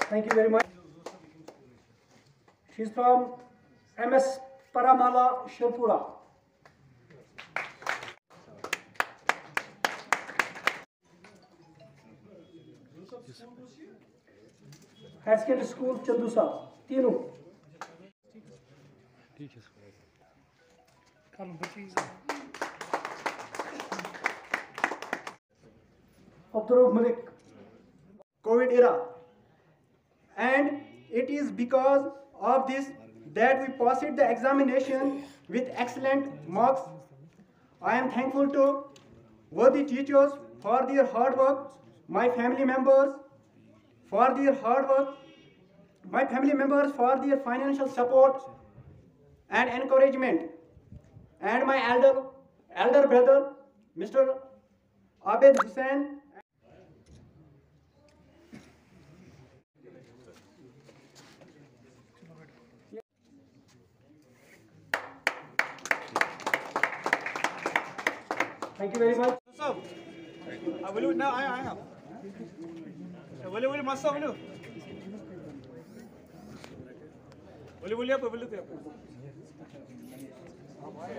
Thank you very much. She's from MS Paramala, Shirpura. Higher Secondary School, Chandusa. Tinu. Abdurrahman Malik. COVID era, and it is because of this that we passed the examination with excellent marks. I am thankful to worthy teachers for their hard work, my family members for their hard work, my family members for their financial support and encouragement, and my elder brother, Mr. Abed Hussain. Thank you very much.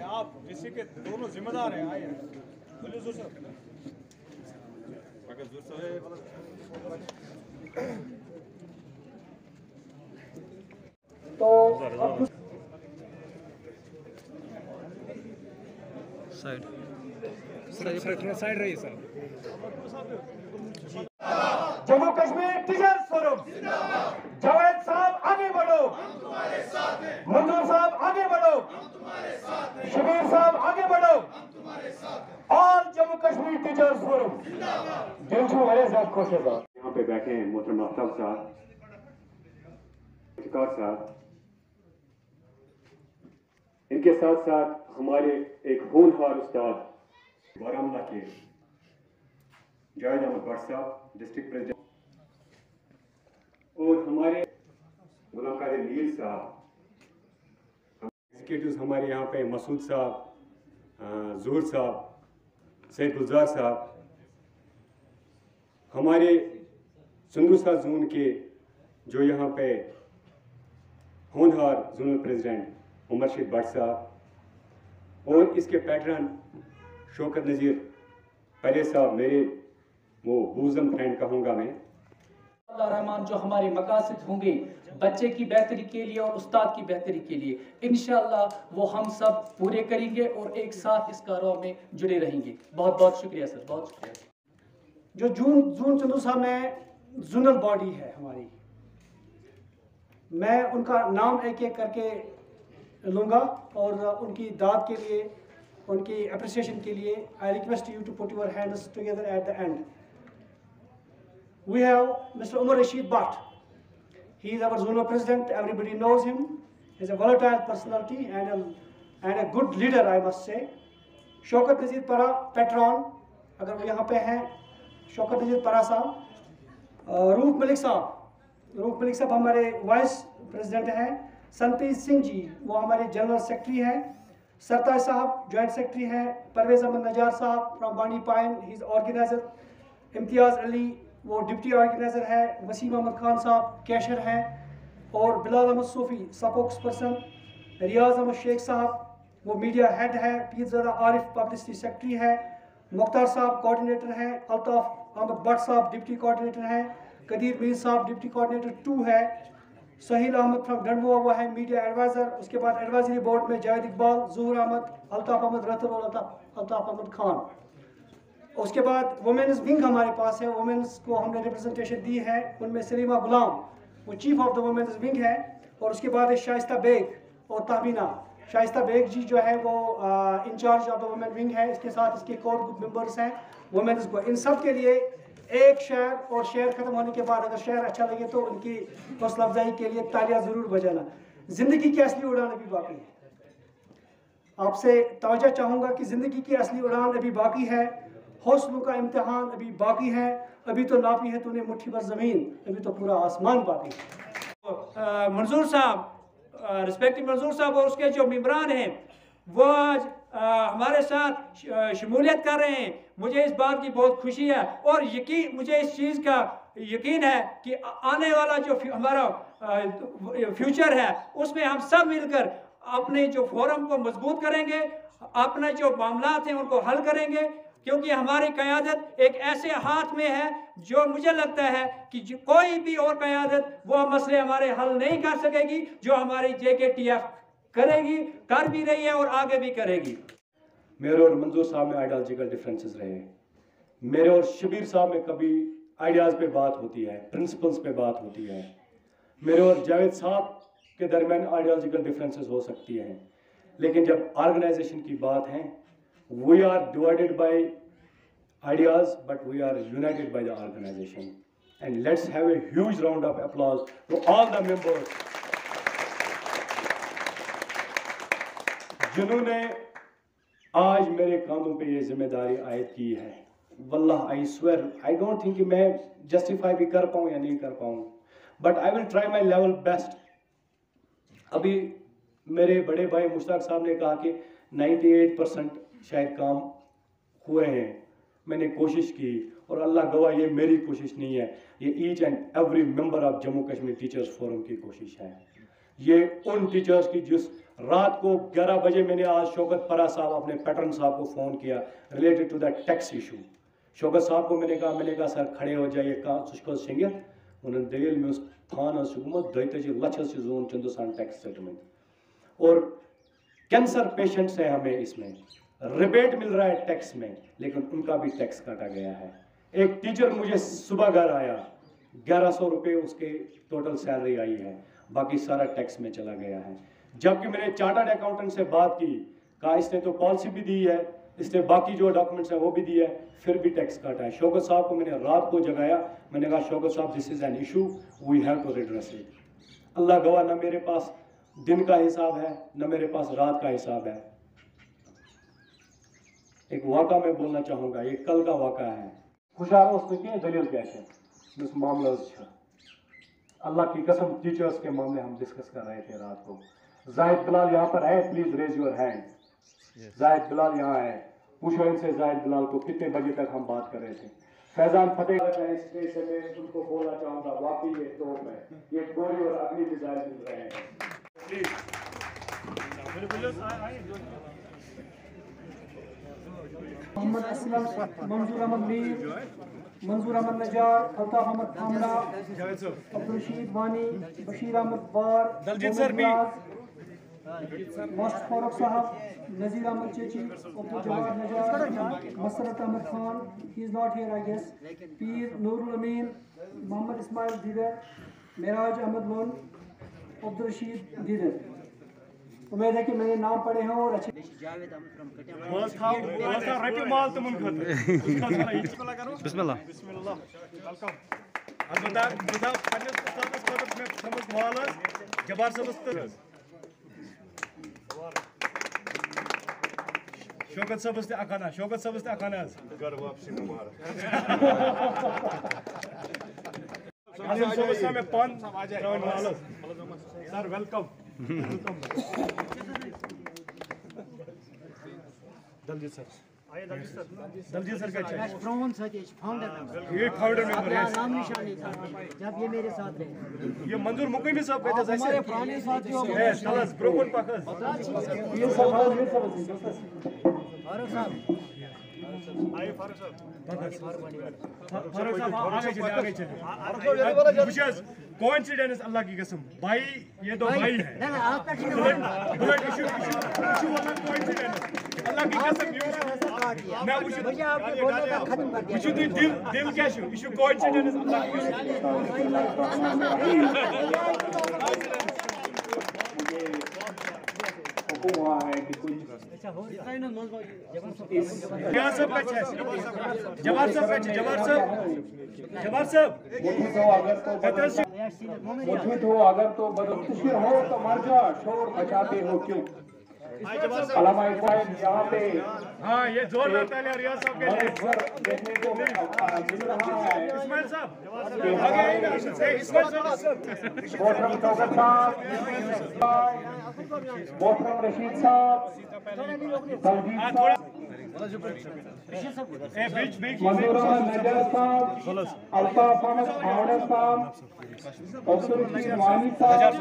आप किसी के दोनों जिम्मेदार हैं। आइए बोलिए जोर से। तो साइड रहिए sir. Jammu Kashmir teachers forum, Javed साहब आगे बढ़ो, मंजूर साहब आगे बढ़ो, शबीर साहब आगे बढ़ो, all Jammu Kashmir teachers forum. यहाँ पे बैठे हैं मोहतरम आफ्ताब साहब, इफ्तिकार साहब, इनके साथ साथ हमारे एक होनहार उस्ताद बारामूला के जावेद अहमद भट्ट साहब, डिस्ट्रिक्ट प्रेसिडेंट, और हमारे गुलाम कादिर मीर साहब, एग्जीक्यूटिव्स हमारे यहाँ पे मसूद साहब, ज़हूर साहब, सैयद गुलजार साहब, हमारे संदूसा जोन के जो यहाँ पे होनहार जोनल प्रेसिडेंट उमर शीद भट्ट साहब, और इसके पैटर्न शौकत नज़ीर परे साहब, मेरे वो बूज़म फ्रेंड कहूँगा मैं। अल्लाह रहमान जो हमारे मकासद होंगे बच्चे की बेहतरी के लिए और उस्ताद की बेहतरी के लिए, इंशाअल्लाह वो हम सब पूरे करेंगे और एक साथ इस कारोबार में जुड़े रहेंगे। बहुत बहुत शुक्रिया सर, बहुत शुक्रिया। जो जून चंदूसा में जोनल बॉडी है हमारी, मैं उनका नाम एक एक करके लूँगा और उनकी दाद के लिए, उनकी अप्रिसिएशन के लिए I request you to put your hands together at the end. We have Mr. Umar Rashid Bhatt. He is our zonal president. Everybody knows him. He is a volatile personality and a good leader, I must say. Shaukat Nazir Para patron, अगर वो यहाँ पे हैं, शौकत नज़ीर परा साहब, roof Malik साहब हमारे vice president हैं, संतप्रीत सिंह जी वो हमारे जनरल सेक्रेटरी हैं, सरताज साहब जॉइंट सेक्रेटरी हैं, परवेज अहमद नजार साहब फ्रॉम बानी पाइन, ही इज़ ऑर्गेनाइजर, इम्तियाज़ अली वो डिप्टी ऑर्गेनाइजर है, वसीम अहमद खान साहब कैशर हैं, और बिलाल अहमद सूफ़ी स्पोक्स पर्सन, रियाज अहमद शेख साहब वो मीडिया हेड है, पीरज़ादा आरिफ पब्लिसिटी सेक्रेटरी है, मुख्तार साहब कोऑर्डिनेटर हैं, अल्ताफ़ अहमद भट्ट साहब डिप्टी कोऑर्डिनेटर हैं, कदीर मीर साहब डिप्टी कोऑर्डिनेटर 2 है, सहील अहमद फ्रॉम डंडुआ वो है मीडिया एडवाइज़र। उसके बाद एडवाइजरी बोर्ड में जावेद इकबाल, ज़हूर अहमद, अल्ताफ़ अहमद रतब और अल्ताफ़ अहमद खान। उसके बाद वुमेन्स विंग हमारे पास है, वुमेन्स को हमने रिप्रेजेंटेशन दी है, उनमें सलीमा गुलाम वो chief of the women's wing है, और उसके बाद शाइस्ता बेग और तहमीना। शाइस्ता बेग जी जो है वो in-charge of the women wing है, इसके साथ इसके कोर ग्रुप मेंबर्स हैं वुमेन्स को। इन सब के लिए एक शेर, और शेर ख़त्म होने के बाद अगर शेर अच्छा लगे तो उनकी हौसला अफजाई के लिए तालियां ज़रूर बजाना। ज़िंदगी की असली उड़ान अभी बाकी है, आपसे तवज्जो चाहूँगा कि ज़िंदगी की असली उड़ान अभी बाकी है, हौसलों का इम्तिहान अभी बाकी है, अभी तो नापी है तूने मुट्ठी भर ज़मीन, अभी तो पूरा आसमान बाकी है। मंजूर साहब, रिस्पेक्टिव मंजूर साहब और उसके जो मेंबरान हैं वो आज हमारे साथ शमूलियत कर रहे हैं। मुझे इस बात की बहुत खुशी है और मुझे इस चीज़ का यकीन है कि आने वाला जो हमारा फ्यूचर है उसमें हम सब मिलकर अपने जो फोरम को मजबूत करेंगे, अपने जो मामलात हैं उनको हल करेंगे, क्योंकि हमारी क़यादत एक ऐसे हाथ में है जो मुझे लगता है कि कोई भी और क़यादत वो मसले हमारे हल नहीं कर सकेगी जो हमारी JKTF करेगी, कर भी रही है और आगे भी करेगी। मेरे और मंजूर साहब में आइडियोलॉजिकल डिफरेंसेस रहे हैं। मेरे और शबीर साहब में कभी आइडियाज़ पे बात होती है, प्रिंसिपल्स पे बात होती है। मेरे और जावेद साहब के दरमियान आइडियोलॉजिकल डिफरेंसेस हो सकती हैं, लेकिन जब ऑर्गेनाइजेशन की बात है, we are divided by ideas but we are united by the organization. And let's have a huge round of applause to all the members जिन्होंने आज मेरे कानों पे ये जिम्मेदारी आयद की है। वल्लाह I swear I don't think कि मैं जस्टिफाई भी कर पाऊँ या नहीं कर पाऊँ, but I will try my level best. अभी मेरे बड़े भाई मुश्ताक साहब ने कहा कि 98% शायद काम हुए हैं। मैंने कोशिश की और अल्लाह गवाह ये मेरी कोशिश नहीं है, ये each and every member of Jammu Kashmir teachers forum की कोशिश है। ये उन टीचर्स की जिस रात को 11 बजे मैंने आज शौकत परा साहब अपने पैटर्न साहब को फ़ोन किया related to the tax issue. Shaukat साहब को मैंने कहा सर खड़े हो जाइए कह संगे उन्होंने दलील में थान गुमत 2 लक्ष जोन चंदोसान टैक्स सेटलमेंट। और कैंसर पेशेंट्स है हमें इसमें रिबेट मिल रहा है टैक्स में, लेकिन उनका भी टैक्स काटा गया है। एक टीचर मुझे सुबह घर आया 1100 रुपये उसके टोटल सैलरी आई है, बाकी सारा टैक्स में चला गया है। जबकि मैंने चार्टर्ड अकाउंटेंट से बात की, कहा इसने तो पॉलिसी भी दी है, इसने बाकी जो डॉक्यूमेंट्स हैं वो भी दिए है, फिर भी टैक्स काटा है। शौकत साहब को मैंने रात को जगाया, मैंने कहा शौकत साहब this is an issue, we have to redress it. Allah गवाह ना मेरे पास दिन का हिसाब है न मेरे पास रात का हिसाब है। एक वाक़ा मैं बोलना चाहूँगा, ये कल का वाक़ा है। खुशार उसमें दलील क्या है इस मामला अल्लाह की कसम टीचर्स के मामले हम डिस्कस कर रहे थे रात को। जाहिद बिलाल यहाँ पर है, please raise your hand. Zahid Bilal यहाँ है, पूछो इनसे जाहिद बिलाल को कितने बजे तक हम बात कर रहे थे। फैजान फतेह से मैं उनको बोलना चाहूँगा, वाकई ये तोड़ में ये गोली और अग्नि मिसाइल मिल रहे हैं। मोहम्मद असलम, मंजूर अहमद मीर, मंजूर अहमद नजार, अल्ताफ अहमद खामला, अब्दुल रशीद वानी, बशीर अहमद बार, मास्टर फारूक साहब, Nazir Ahmad Chechi, Abdul Jawad Najar, Masrat Ahmad Khan, he is not here I guess, Peer Noorul Amin, Mohammad Ismail Dedar, Meraj Ahmad Lone, Abdul Rashid Dedar. उम्मीद है कि मैंने नाम पढ़े हों और अच्छे शौकत सबस अखाना शौकत सबस अखाना घर वापसी में पान sir welcome Daljeet sir Daljeet sir का ये फाउंडर मेंबर है, नाम निशानी था जब ये मेरे साथ रहे। ये मंजूर मुकीमी साहब कहते हैं हमारे पुराने साथियों है तलस ब्रोकन पाखस ये फारूक साहब आइए फारूक साहब आगे चलिए विशेष कोइंसिडेंस अल्लाह की कसम भाई ये दो भाई हैं ना आपका ब्लड इशू कोइंसिडेंस अल्लाह की कसम मैं भैया आपके बोलने का खत्म कर दिया इशू दिल क्या इशू कोइंसिडेंस अल्लाह की हुआ है कि कुछ जवाब साहब मुझे तो अगर तो बदतशीर हो तो मर जा, शोर मचाते हो क्यों? अलामा इकबाल यहाँ पे हाँ ये जोरदार तालियां रियाज साहब के लिए। देखने को मिल रहा है। इस्माइल साहब आगे आइए, इस्माइल साहब। मोहतरम चौधरी साहब, मोहतरम रशीद साहब, तलजीद साहब, मंजूर अहमद नजर साहब, अल्ताफ अहमद आवड़ा साहब, अब्दुल वानी साहब,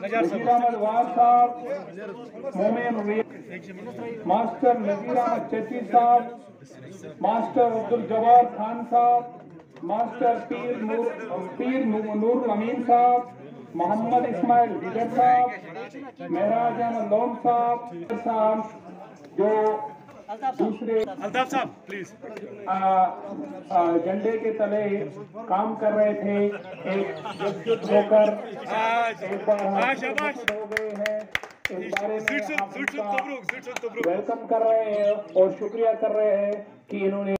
नजीर अहमद वार साहब, मोमिन मास्टर नजीर अहमद चेती साहब, मास्टर अब्दुल जवार खान साहब, मास्टर पीर नूर अमीन साहब, मोहम्मद इस्माइल जिगर साहब, महराज अहमद लोन साहब, जो दूसरे अल्ताफ साहब प्लीज झंडे के तले काम कर रहे थे, एकजुट होकर एक बार हो गए हैं। इस बारे में हम उनका वेलकम कर रहे हैं और शुक्रिया कर रहे हैं कि इन्होंने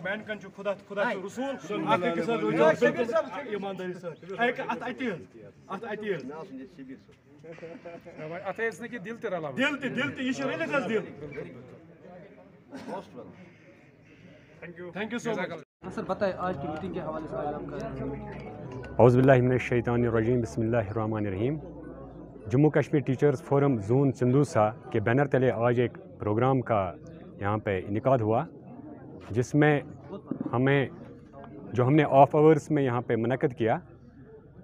मैन कन खुदा खुदा रसूल ईमानदारी सर दिल ते ये रलित दिल। Thank you so much sir. बताएं आज की मीटिंग के हवाले से आज आपका। औज़ुबिल्लाहि मिनश्शैतानिर्रजीम बिस्मिल्लाहिर्रहमानिर्रहीम। Jammu Kashmir teachers forum zone Chandusa के बैनर तले आज एक प्रोग्राम का यहाँ पे इनेकाद हुआ, जिसमें हमने ऑफ आवर्स में यहाँ पे मुनक़्क़िद किया।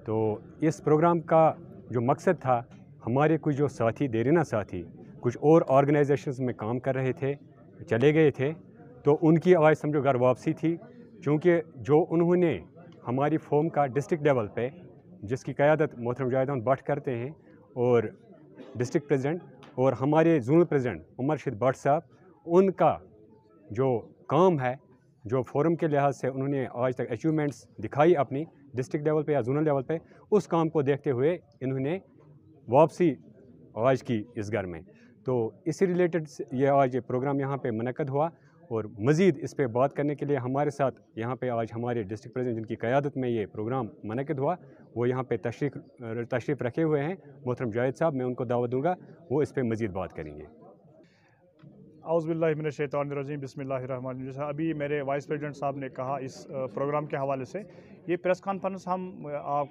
तो इस प्रोग्राम का जो मकसद था, हमारे कुछ जो साथी देरीना साथी कुछ और ऑर्गेनाइजेशंस में काम कर रहे थे, चले गए थे, तो उनकी आज समझो घर वापसी थी। क्योंकि जो उन्होंने हमारी फॉर्म का डिस्ट्रिक्ट लेवल पे, जिसकी क़यादत मोहतरम जावेद भट्ट करते हैं, और डिस्ट्रिक्ट प्रेसिडेंट और हमारे जोनल प्रेसिडेंट उमर रशीद भट्ट साहब, उनका जो काम है, जो फोरम के लिहाज से उन्होंने आज तक अचीवमेंट्स दिखाई अपनी डिस्ट्रिक्ट लेवल पे या जोनल लेवल पे, उस काम को देखते हुए इन्होंने वापसी आज की इस घर में। तो इससे रिलेटेड ये आज ये प्रोग्राम यहाँ पे मुनक़्क़िद हुआ, और मज़ीद इस पे बात करने के लिए हमारे साथ यहाँ पे आज हमारे डिस्ट्रिक्ट प्रेसिडेंट जिनकी क़यादत में ये प्रोग्राम मुनक़्क़िद हुआ, वो यहाँ पे तशरीफ़ रखे हुए हैं मोहतरम जावेद साहब। मैं उनको दावत दूँगा, वो इस पे मज़ीद बात करेंगे। औज़ुबिल्लाहि मिनश्शैतानिर्रजीम बिस्मिल्लाहिर्रहमानिर्रहीम। जैसा अभी मेरे वाइस प्रेसिडेंट साहब ने कहा, इस प्रोग्राम के हवाले से ये प्रेस कॉन्फ्रेंस हम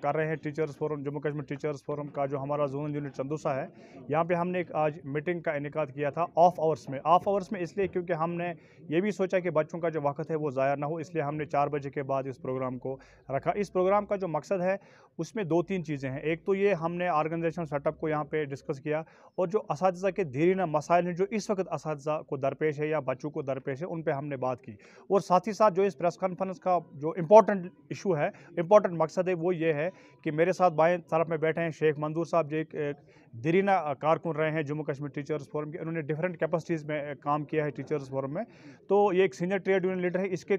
कर रहे हैं teachers forum, Jammu Kashmir teachers forum का जो हमारा जोनल यूनिट चंदूसा है, यहाँ पे हमने एक आज मीटिंग का इनेकाद किया था ऑफ आवर्स में। ऑफ आवर्स में इसलिए क्योंकि हमने ये भी सोचा कि बच्चों का जो वक्त है वो ज़ाया ना हो, इसलिए हमने 4 बजे के बाद इस प्रोग्राम को रखा। इस प्रोग्राम का जो मकसद है उसमें 2-3 चीज़ें हैं। एक तो ये हमने ऑर्गेनाइजेशन सेटअप को यहाँ पे डिस्कस किया, और जो असातिज़ा के देरीना मसाइल हैं जो इस वक्त असातिज़ा को दरपेश है या बच्चों को दरपेश है, उन पे हमने बात की। और साथ ही साथ जो इस प्रेस कॉन्फ्रेंस का जो इम्पोर्टेंट इशू है, इम्पोर्टेंट मकसद है, वो ये है कि मेरे साथ बाएं तरफ में बैठे हैं शेख मंजूर साहब, जो एक देरीना कारकुन रहे हैं जम्मू कश्मीर टीचर्स फोरम के। उन्होंने डिफरेंट कैपेसिटीज़ में काम किया है टीचर्स फोरम में। तो ये एक सीनियर ट्रेड यूनियन लीडर है। इसके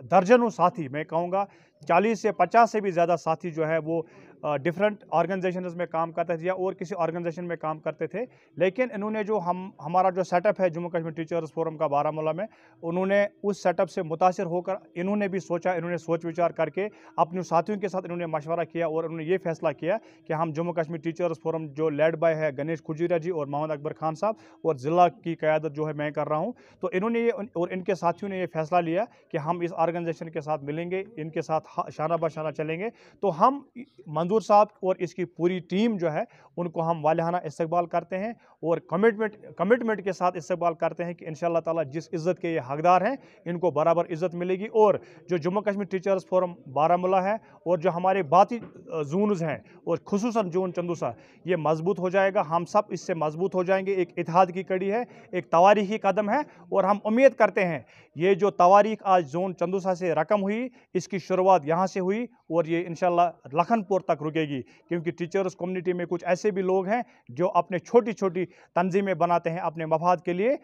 दर्जनों साथी, मैं कहूँगा 40 से 50 से भी ज़्यादा साथी जो है वो डिफरेंट ऑर्गेनाइजेशंस में काम करते थे या और किसी ऑर्गेनाइजेशन में काम करते थे। लेकिन इन्होंने जो हमारा जो सेटअप है जम्मू कश्मीर टीचर्स फोरम का बारामूला में, उन्होंने उस सेटअप से मुतासिर होकर इन्होंने भी सोचा, इन्होंने सोच विचार करके अपने साथियों के साथ इन्होंने मशवरा किया, और उन्होंने ये फैसला किया कि हम जम्मू कश्मीर टीचर्स फोरम जो लेड बाय है गणेश खुजीरा जी और मोहम्मद अकबर खान साहब, और ज़िला की क़यादत जो है मैं कर रहा हूँ, तो इन्होंने ये और इनके साथियों ने ये फैसला लिया कि हम इस ऑर्गेनाइजेशन के साथ मिलेंगे, इनके साथ शाना बशाना चलेंगे। तो हम मंजूर साहब और इसकी पूरी टीम जो है उनको हम वालिहाना इस्तकबाल करते हैं, और कमिटमेंट के साथ इस्तकबाल करते हैं कि इंशाअल्लाह ताला जिस इज़्ज़त के ये हकदार हैं, इनको बराबर इज़्ज़त मिलेगी। और जो जम्मू कश्मीर टीचर्स फोरम बारामूला है और जो हमारे बाकी जोन्स हैं, और खुसूसन जोन चंदूसा, ये मजबूत हो जाएगा। हम सब इससे मजबूत हो जाएंगे। एक इत्तेहाद की कड़ी है, एक तवारीखी कदम है, और हम उम्मीद करते हैं ये जो तवारीख आज जोन चंदूसा से रकम हुई, इसकी शुरुआत यहाँ से हुई और ये इंशाअल्लाह लखनपुर तक रुकेगी। क्योंकि टीचर्स कम्युनिटी में कुछ ऐसे भी लोग हैं जो अपने छोटी छोटी तंजीमें बनाते हैं अपने मफाद के लिए।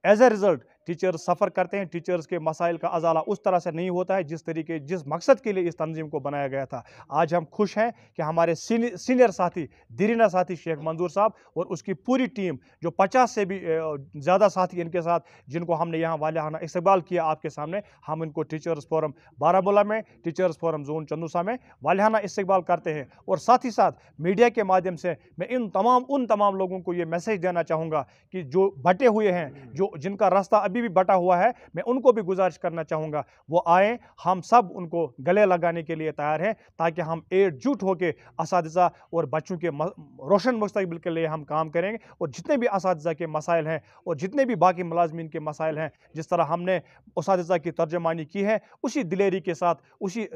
एज ए रिज़ल्ट टीचर्स सफ़र करते हैं, टीचर्स के मसाइल का अजाला उस तरह से नहीं होता है जिस मकसद के लिए इस तंजीम को बनाया गया था। आज हम खुश हैं कि हमारे सीनियर साथी दीरिना साथी शेख मंजूर साहब और उसकी पूरी टीम, जो 50 से भी ज़्यादा साथी इनके साथ, जिनको हमने यहाँ वालियाना इस्तकबाल किया आपके सामने, हम इनको टीचर्स फोरम बारामूला में, टीचर्स फोरम जोन चंदूसा में वालियाना इस्तकबाल करते हैं। और साथ ही साथ मीडिया के माध्यम से मैं उन तमाम लोगों को ये मैसेज देना चाहूँगा कि जो बटे हुए हैं, जिनका रास्ता अभी भी बटा हुआ है, मैं उनको भी गुजारिश करना चाहूँगा वो आएँ, हम सब उनको गले लगाने के लिए तैयार हैं, ताकि हम एकजुट होकर असातिज़ा और बच्चों के रोशन मुस्तकबिल के लिए हम काम करेंगे। और जितने भी असातिज़ा के मसाइल हैं और जितने भी बाकी मुलाजमीन के मसाइल हैं, जिस तरह हमने असातिज़ा की तर्जमानी की है, उसी दिलेरी के साथ, उसी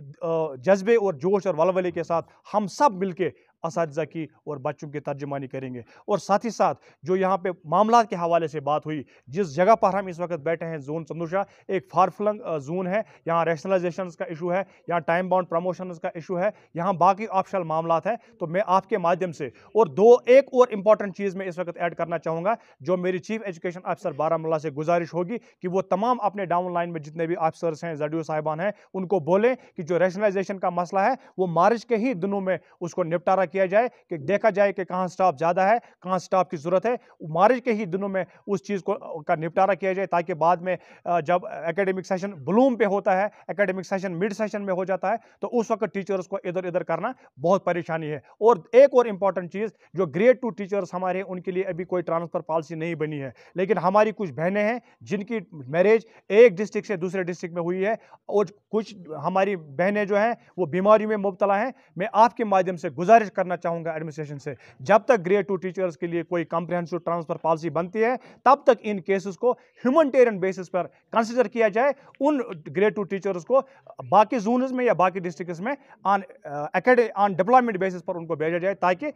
जज्बे और जोश और वलवले के साथ हम सब मिलके असातिज़ा की और बच्चों की तर्जुमानी करेंगे। और साथ ही साथ जो यहाँ पे मामला के हवाले से बात हुई, जिस जगह पर हम इस वक्त बैठे हैं जोन चंदूशा एक फारफ्लंग जोन है, यहाँ रैशनलाइजेशन का इशू है, यहाँ टाइम बाउंड प्रमोशन का इशू है, यहाँ बाकी ऑप्शनल मामला हैं। तो मैं आपके माध्यम से एक और इम्पॉर्टेंट चीज़ मैं इस वक्त ऐड करना चाहूँगा, जो मेरी चीफ एजुकेशन अफसर बारामूला से गुजारिश होगी कि वो तमाम अपने डाउन लाइन में जितने भी अफसर्स हैं, ZDO साहिबान हैं, उनको बोलें कि जो रैशनलाइजेशन का मसला है वो मार्च के ही दिनों में उसको निपटारा किया जाए, कि देखा जाए कि कहाँ स्टाफ ज़्यादा है, कहाँ स्टाफ की ज़रूरत है, मार्च के ही दिनों में उस चीज़ का निपटारा किया जाए, ताकि बाद में जब एकेडमिक सेशन ब्लूम पे होता है, एकेडमिक सेशन मिड सेशन में हो जाता है, तो उस वक्त टीचर्स को इधर इधर करना बहुत परेशानी है। और एक और इम्पॉर्टेंट चीज़, जो ग्रेड 2 टीचर्स हमारे हैं, उनके लिए अभी कोई ट्रांसफ़र पॉलिसी नहीं बनी है, लेकिन हमारी कुछ बहनें हैं जिनकी मैरिज एक डिस्ट्रिक्ट से दूसरे डिस्ट्रिक्ट में हुई है, और कुछ हमारी बहनें जो हैं वो बीमारी में मुब्तला हैं। मैं आपके माध्यम से गुजारिश करना चाहूँगा एडमिनिस्ट्रेशन से, जब तक ग्रेड 2 टीचर्स के लिए कोई कॉम्प्रिहेंसिव ट्रांसफर पॉलिसी बनती है, तब तक इन केसेस को ह्यूमैनिटेरियन बेसिस पर कंसीडर किया जाए। उन ग्रेड 2 टीचर्स को बाकी जोन्स में या बाकी डिस्ट्रिक्ट्स में ऑन डिप्लॉयमेंट बेसिस पर उनको भेजा जाए, ताकि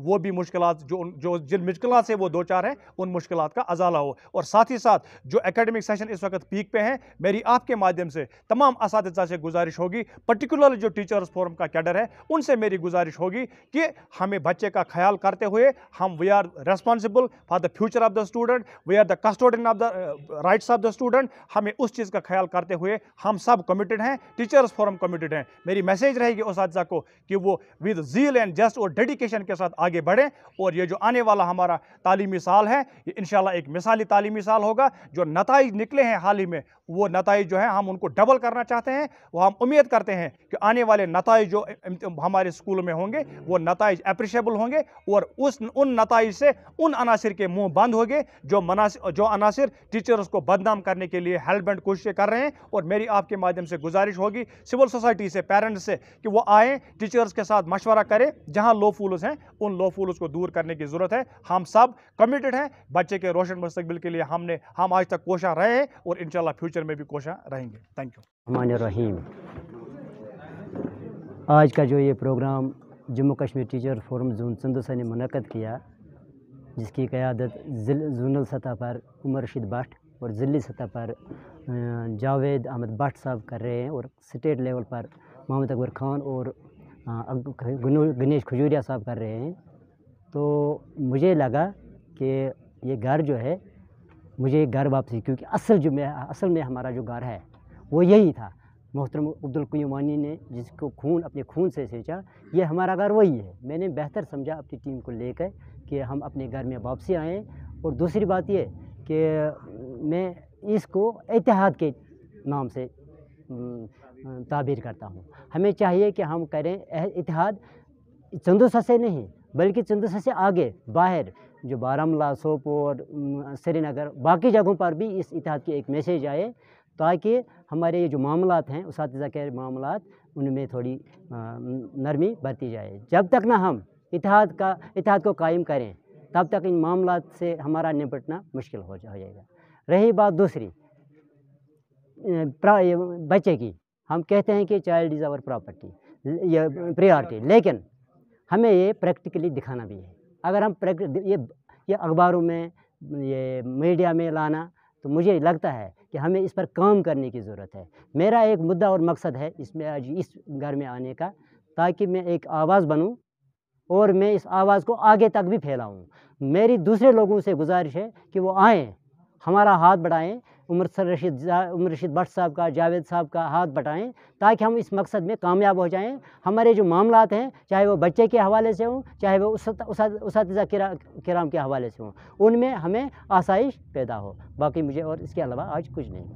वो भी मुश्किलात जिन मुश्किलात से वो दो चार हैं, उन मुश्किलात का अजाला हो। और साथ ही साथ जो एकेडमिक सेशन इस वक्त पीक पे हैं, मेरी आपके माध्यम से तमाम असातिज़ा से गुजारिश होगी, पर्टिकुलरली जो टीचर्स फोरम का कैडर है, उनसे मेरी गुजारिश होगी कि हमें बच्चे का ख्याल करते हुए, हम we are responsible for the future of the student, we are the custodian of the rights of the student, हमें उस चीज़ का ख्याल करते हुए हम सब कमिटेड हैं, टीचर्स फोरम कमिटेड हैं। मेरी मैसेज रहेगी असातिज़ा को कि वो विद ज़ील एंड जस्ट और डेडिकेशन के साथ आगे बढ़ें, और ये जो आने वाला हमारा तालीमी साल है, ये इंशाल्लाह एक मिसाली तालीमी साल होगा। जो नताइज निकले हैं हाल ही में, वो नताइज जो है हम उनको डबल करना चाहते हैं। वो हम उम्मीद करते हैं कि आने वाले नताइज जो हमारे स्कूल में होंगे, वो नताइज अप्रिशिएबल होंगे, और उन नताइज से उन अनासिर के मुंह बंद होंगे जो अनासिर टीचर्स को बदनाम करने के लिए हेल्पबेंट कोशिशें कर रहे हैं। और मेरी आपके माध्यम से गुजारिश होगी सिविल सोसाइटी से, पेरेंट्स से, कि वो आएँ, टीचर्स के साथ मशवरा करें, जहाँ लो फूल्स हैं उन लो फूल्स को दूर करने की ज़रूरत है। हम सब कमिटेड हैं बच्चे के रोशन मुस्तकबिल के लिए। हम आज तक कोशा रहे हैं और इंशाल्लाह फ्यूचर में भी कोशा रहेंगे। Thank you. रहमान रहीम। आज का जो ये programme Jammu Kashmir teacher forum zone Chandusa ने मुनक़द किया, जिसकी क़यादत ज़ोनल सतह पर उमर रशीद भट्ट और ज़िली सतह पर जावेद अहमद भट्ट साहब कर रहे हैं, और स्टेट लेवल पर मोहम्मद अकबर खान और गणेश खजूरिया साहब कर रहे हैं। तो मुझे लगा कि ये घर जो है, मुझे घर वापसी, क्योंकि असल में हमारा जो घर है वो यही था। मोहतरम अब्दुल क़य्यूम वानी ने जिसको अपने खून से सींचा, ये हमारा घर वही है। मैंने बेहतर समझा अपनी टीम को लेकर कि हम अपने घर में वापसी आएँ। और दूसरी बात ये कि मैं इसको इत्तेहाद के नाम से ताबीर करता हूँ। हमें चाहिए कि हम करें इत्तेहाद चंदूसा से नहीं, बल्कि चंदूसा से आगे बाहर जो बारामूला, सोपोर, श्रीनगर, बाकी जगहों पर भी इस इत्तेहाद की एक मैसेज आए, ताकि हमारे ये जो मामलात हैं, उसातिज़ा के मामलात, उनमें थोड़ी नरमी बरती जाए। जब तक ना हम इत्तेहाद को कायम करें, तब तक इन मामलात से हमारा निपटना मुश्किल हो जाएगा। रही बात दूसरी बच्चे की, हम कहते हैं कि चाइल्ड इज़ आवर प्रॉपर्टी, ये प्रायोरिटी, लेकिन हमें ये प्रैक्टिकली दिखाना भी है। अगर हम ये अखबारों में, ये मीडिया में लाना, तो मुझे लगता है कि हमें इस पर काम करने की ज़रूरत है। मेरा एक मुद्दा और मकसद है इसमें आज इस घर में आने का, ताकि मैं एक आवाज़ बनूं और मैं इस आवाज़ को आगे तक भी फैलाऊं। मेरी दूसरे लोगों से गुजारिश है कि वो आएँ, हमारा हाथ बढ़ाएं, उमर रशीद भट्ट साहब का, जावेद साहब का हाथ बटाएं ताकि हम इस मकसद में कामयाब हो जाएं। हमारे जो मामलात हैं, चाहे वो बच्चे के हवाले से हों, चाहे वो उसातिज़ा किराम के हवाले से हों, उनमें हमें आसाइश पैदा हो। बाकी मुझे और इसके अलावा आज कुछ नहीं।